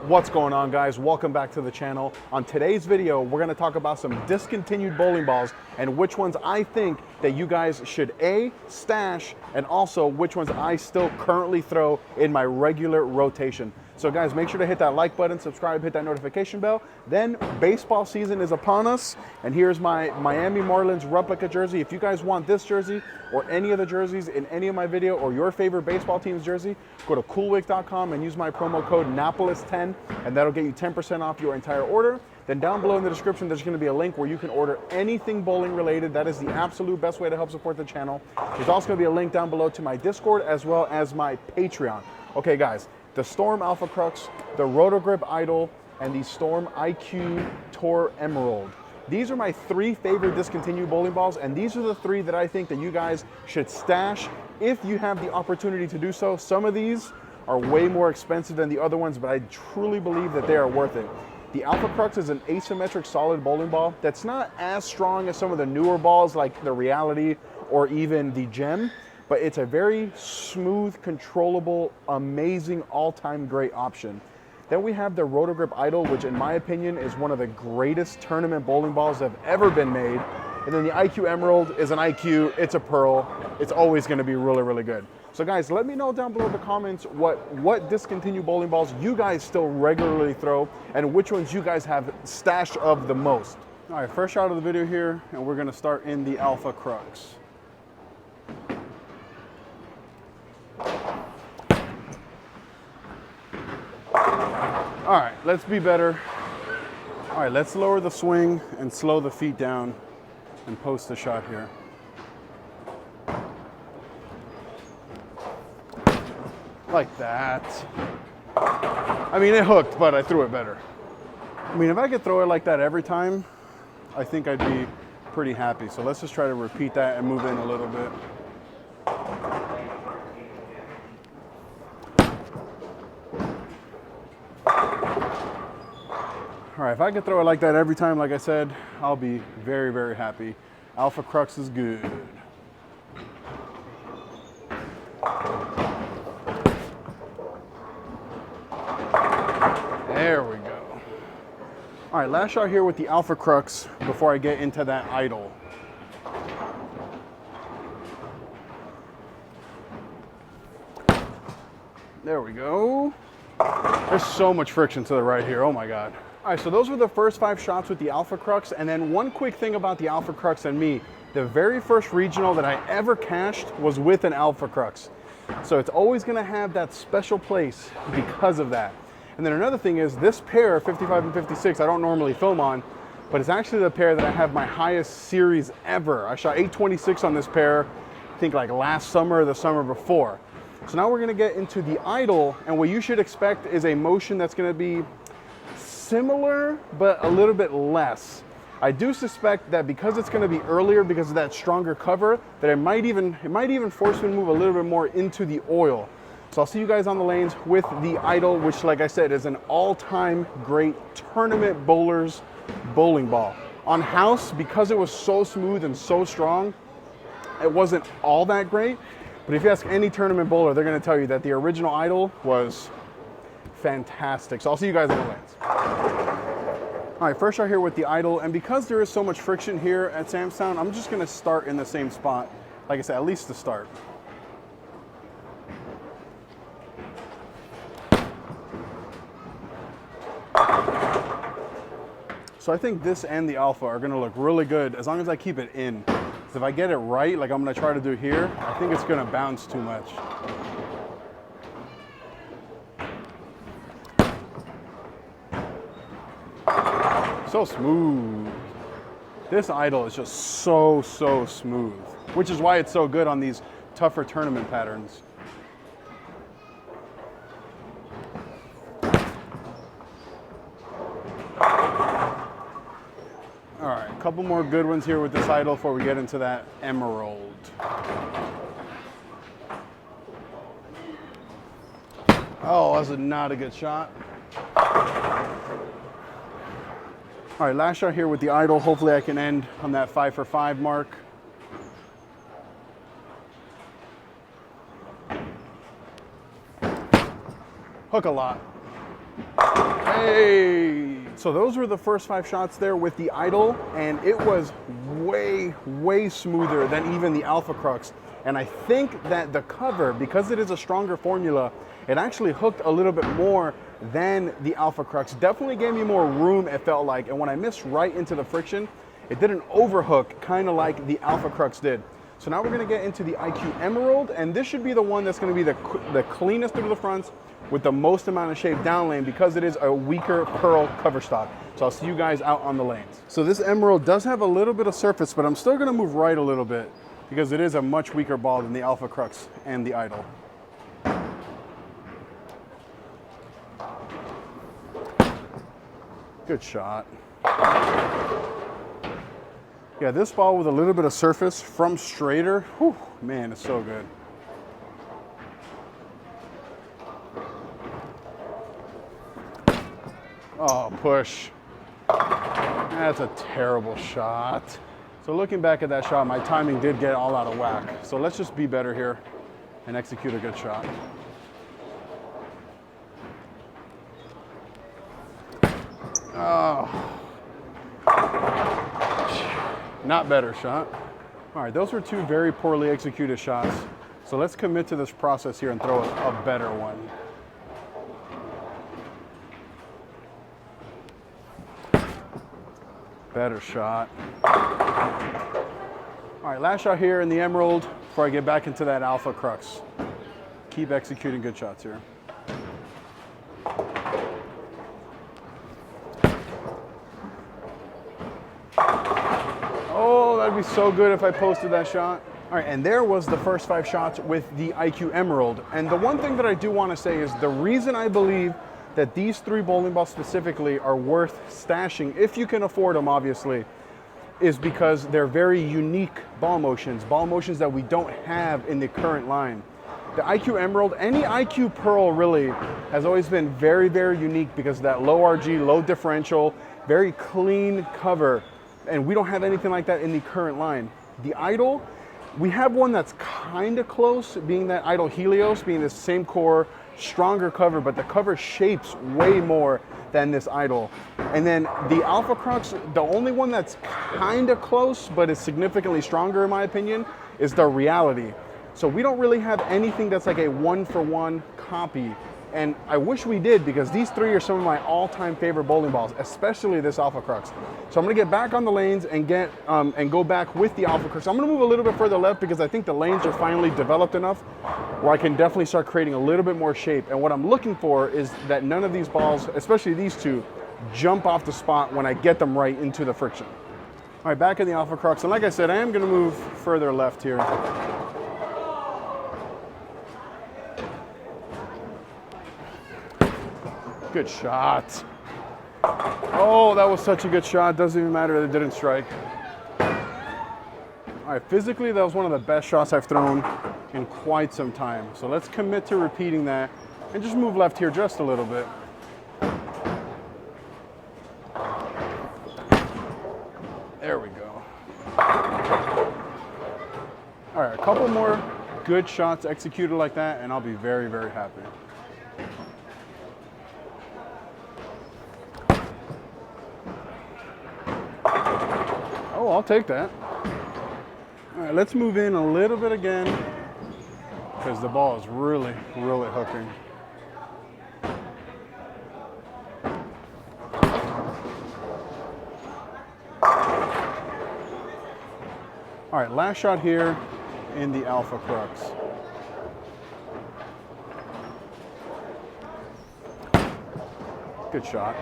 What's going on, guys? Welcome back to the channel. On today's video, we're going to talk about some discontinued bowling balls and which ones I think that you guys should stash, and also which ones I still currently throw in my regular rotation. So guys, make sure to hit that like button, subscribe, hit that notification bell. Then baseball season is upon us, and here's my Miami Marlins replica jersey. If you guys want this jersey or any of the jerseys in any of my video, or your favorite baseball team's jersey, go to coolwick.com and use my promo code Napoles10, and that'll get you 10% off your entire order. Then down below in the description, there's going to be a link where you can order anything bowling related. That is the absolute best way to help support the channel. There's also going to be a link down below to my Discord as well as my Patreon. Okay, guys, the Storm Alpha Crux, the Roto Grip Idol, and the Storm IQ Tour Emerald. These are my three favorite discontinued bowling balls, and these are the three that I think that you guys should stash if you have the opportunity to do so. Some of these are way more expensive than the other ones, but I truly believe that they are worth it. The Alpha Crux is an asymmetric solid bowling ball that's not as strong as some of the newer balls like the Reality or even the Gem, but it's a very smooth, controllable, amazing, all-time great option. Then we have the Roto Grip Idol, which in my opinion is one of the greatest tournament bowling balls that have ever been made. And then the IQ Emerald is an IQ, it's a pearl. It's always gonna be really, really good. So guys, let me know down below in the comments what discontinued bowling balls you guys still regularly throw and which ones you guys have stashed of the most. All right, first shot of the video here, and we're gonna start in the Alpha Crux. All right, let's be better. All right, let's lower the swing and slow the feet down and post the shot here. Like that. I mean, it hooked, but I threw it better. I mean, if I could throw it like that every time, I think I'd be pretty happy. So let's just try to repeat that and move in a little bit. All right, if I could throw it like that every time, like I said, I'll be very, very happy. Alpha Crux is good. There we go. All right, last shot here with the Alpha Crux before I get into that Idol. There we go. There's so much friction to the right here, oh my God. All right, so those were the first 5 shots with the Alpha Crux. And then one quick thing about the Alpha Crux and me, the very first regional that I ever cashed was with an Alpha Crux. So it's always gonna have that special place because of that. And then another thing is this pair, 55 and 56, I don't normally film on, but it's actually the pair that I have my highest series ever. I shot 826 on this pair, I think like last summer or the summer before. So now we're gonna get into the Idol, and what you should expect is a motion that's gonna be similar, but a little bit less. I do suspect that because it's gonna be earlier, because of that stronger cover, that it might even force me to move a little bit more into the oil. So I'll see you guys on the lanes with the Idol, which like I said, is an all-time great tournament bowler's bowling ball. On house, because it was so smooth and so strong, it wasn't all that great. But if you ask any tournament bowler, they're gonna tell you that the original Idol was fantastic. So I'll see you guys on the lanes. All right, first shot here with the Idol, and because there is so much friction here at Samstown, I'm just gonna start in the same spot. Like I said, at least to start. So I think this and the Alpha are gonna look really good as long as I keep it in. Because if I get it right, like I'm gonna try to do here, I think it's gonna bounce too much. So smooth. This Idol is just so smooth, which is why it's so good on these tougher tournament patterns. All right, a couple more good ones here with this Idol before we get into that Emerald. Oh, that's not a good shot. All right, last shot here with the Idol. Hopefully I can end on that 5 for 5 mark. Hook a lot. Hey! So those were the first 5 shots there with the idle, and it was way, way smoother than even the Alpha Crux. And I think that the cover, because it is a stronger formula, it actually hooked a little bit more than the Alpha Crux. Definitely gave me more room, it felt like. And when I missed right into the friction, it didn't overhook, kind of like the Alpha Crux did. So now we're gonna get into the IQ Emerald, and this should be the one that's gonna be the cleanest through the fronts with the most amount of shape down lane because it is a weaker pearl cover stock. So I'll see you guys out on the lanes. So this Emerald does have a little bit of surface, but I'm still gonna move right a little bit because it is a much weaker ball than the Alpha Crux and the idle. Good shot. Yeah, this ball with a little bit of surface from straighter, whew, man, it's so good. Oh, push. That's a terrible shot. So looking back at that shot, my timing did get all out of whack. So let's just be better here and execute a good shot. Oh. Not better shot. All right, those were 2 very poorly executed shots. So let's commit to this process here and throw a better one. Better shot. All right, last shot here in the Emerald before I get back into that Alpha Crux. Keep executing good shots here. Oh, that'd be so good if I posted that shot. All right, and there was the first 5 shots with the IQ Emerald. And the one thing that I do want to say is the reason I believe that these 3 bowling balls specifically are worth stashing, if you can afford them, obviously, is because they're very unique ball motions that we don't have in the current line. The IQ Emerald, any IQ Pearl really, has always been very, very unique because of that low RG, low differential, very clean cover. And we don't have anything like that in the current line. The idle, we have one that's kind of close, being that idle Helios, being the same core, stronger cover, but the cover shapes way more than this idle. And then the Alpha Crux, the only one that's kind of close, but is significantly stronger in my opinion, is the Reality. So we don't really have anything that's like a 1-for-1 copy. And I wish we did because these 3 are some of my all-time favorite bowling balls, especially this Alpha Crux. So I'm gonna get back on the lanes and go back with the Alpha Crux. I'm gonna move a little bit further left because I think the lanes are finally developed enough where I can definitely start creating a little bit more shape. And what I'm looking for is that none of these balls, especially these 2, jump off the spot when I get them right into the friction. All right, back in the Alpha Crux. And like I said, I am gonna move further left here. Good shot. Oh, that was such a good shot. Doesn't even matter that it didn't strike. All right, physically, that was one of the best shots I've thrown in quite some time. So let's commit to repeating that and just move left here just a little bit. There we go. All right, a couple more good shots executed like that, and I'll be very, very happy. Oh, I'll take that. All right, let's move in a little bit again because the ball is really, really hooking. All right, last shot here in the Alpha Crux. Good shot.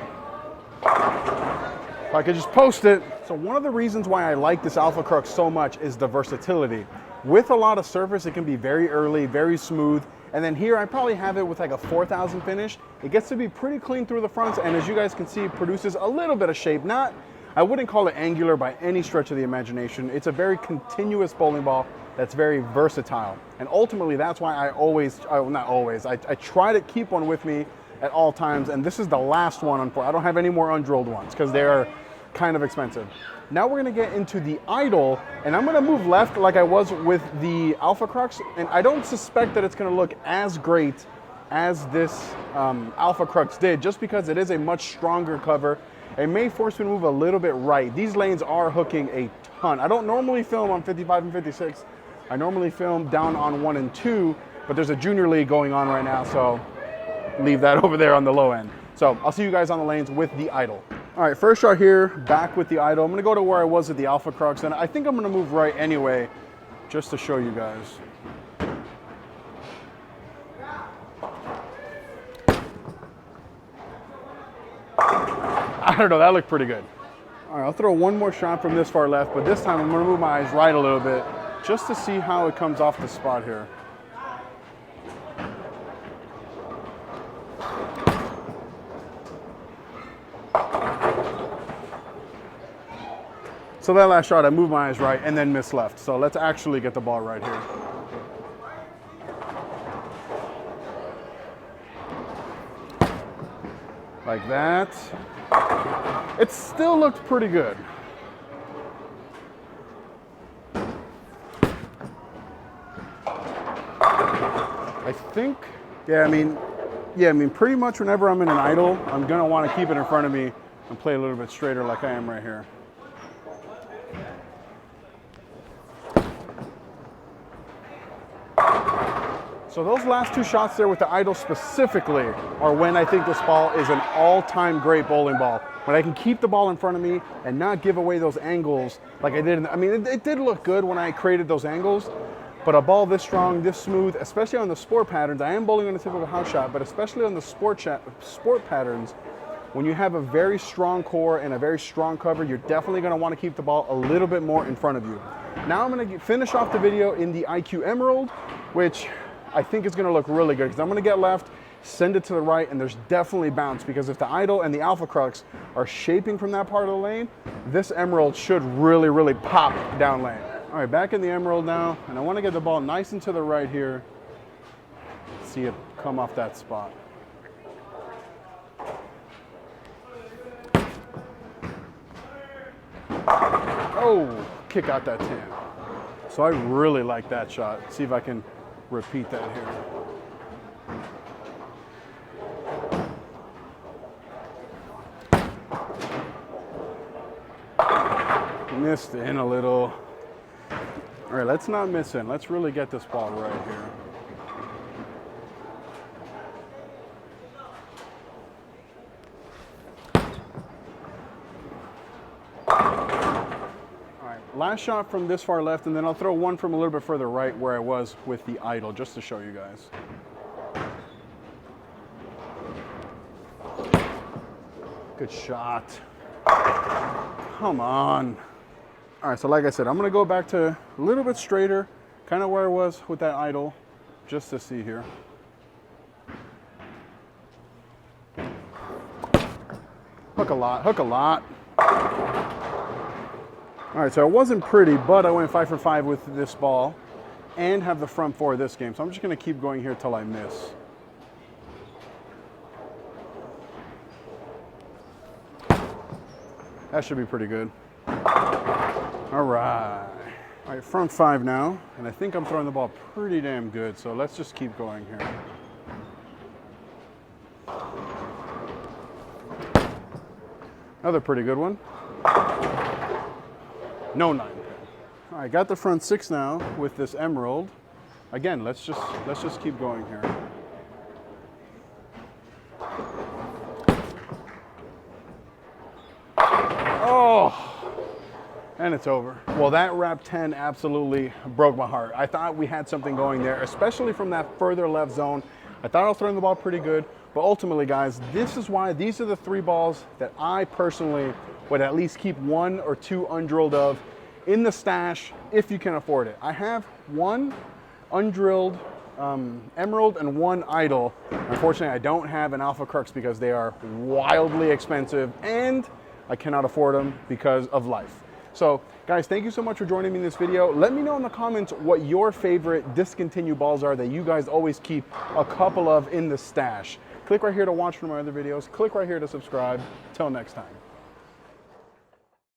If I could just post it. So one of the reasons why I like this Alpha Crux so much is the versatility. With a lot of surface, it can be very early, very smooth. And then here I probably have it with like a 4,000 finish. It gets to be pretty clean through the fronts. And as you guys can see, it produces a little bit of shape. I wouldn't call it angular by any stretch of the imagination. It's a very continuous bowling ball that's very versatile. And ultimately, that's why I try to keep one with me at all times, and this is the last one. I don't have any more undrilled ones because they are kind of expensive. Now we're gonna get into the idle, and I'm gonna move left like I was with the Alpha Crux, and I don't suspect that it's gonna look as great as this Alpha Crux did, just because it is a much stronger cover. It may force me to move a little bit right. These lanes are hooking a ton. I don't normally film on 55 and 56. I normally film down on 1 and 2, but there's a junior league going on right now, so leave that over there on the low end. So I'll see you guys on the lanes with the idle. All right, first shot here, back with the idle. I'm gonna go to where I was at the Alpha Crux, and I think I'm gonna move right anyway, just to show you guys. I don't know, that looked pretty good. All right, I'll throw one more shot from this far left, but this time I'm gonna move my eyes right a little bit, just to see how it comes off the spot here. So that last shot, I moved my eyes right and then missed left. So let's actually get the ball right here. Like that. It still looked pretty good. I think, I mean, pretty much whenever I'm in an idle, I'm gonna want to keep it in front of me and play a little bit straighter like I am right here. So those last two shots there with the idle specifically are when I think this ball is an all-time great bowling ball. When I can keep the ball in front of me and not give away those angles like I did. I mean, it did look good when I created those angles, but a ball this strong, this smooth, especially on the sport patterns, I am bowling on a typical house shot, but especially on the sport patterns, when you have a very strong core and a very strong cover, you're definitely gonna wanna keep the ball a little bit more in front of you. Now I'm gonna finish off the video in the IQ Emerald, which I think is gonna look really good because I'm gonna get left, send it to the right, and there's definitely bounce, because if the idle and the Alpha Crux are shaping from that part of the lane, this Emerald should really, really pop down lane. All right, back in the Emerald now, and I wanna get the ball nice and to the right here. See it come off that spot. Oh, kick out that tan. So I really like that shot. See if I can repeat that here. Missed in a little. All right, let's not miss in. Let's really get this ball right here. Last shot from this far left, and then I'll throw one from a little bit further right where I was with the idle, just to show you guys. Good shot. Come on. All right, so like I said, I'm gonna go back to a little bit straighter, kind of where I was with that idle, just to see here. Hook a lot, hook a lot. All right, so it wasn't pretty, but I went 5 for 5 with this ball and have the front four of this game. So I'm just gonna keep going here till I miss. That should be pretty good. All right. All right, front 5 now, and I think I'm throwing the ball pretty damn good, so let's just keep going here. Another pretty good one. No 9 pin. All right, got the front 6 now with this Emerald. Again, let's just keep going here. Oh, and it's over. Well, that wrap 10 absolutely broke my heart. I thought we had something going there, especially from that further left zone. I thought I was throwing the ball pretty good, but ultimately, guys, this is why these are the 3 balls that I personally would at least keep 1 or 2 undrilled of in the stash if you can afford it. I have 1 undrilled Emerald and 1 idle. Unfortunately, I don't have an Alpha Crux because they are wildly expensive and I cannot afford them because of life. So guys, thank you so much for joining me in this video. Let me know in the comments what your favorite discontinued balls are that you guys always keep a couple of in the stash. Click right here to watch one of my other videos. Click right here to subscribe. Till next time.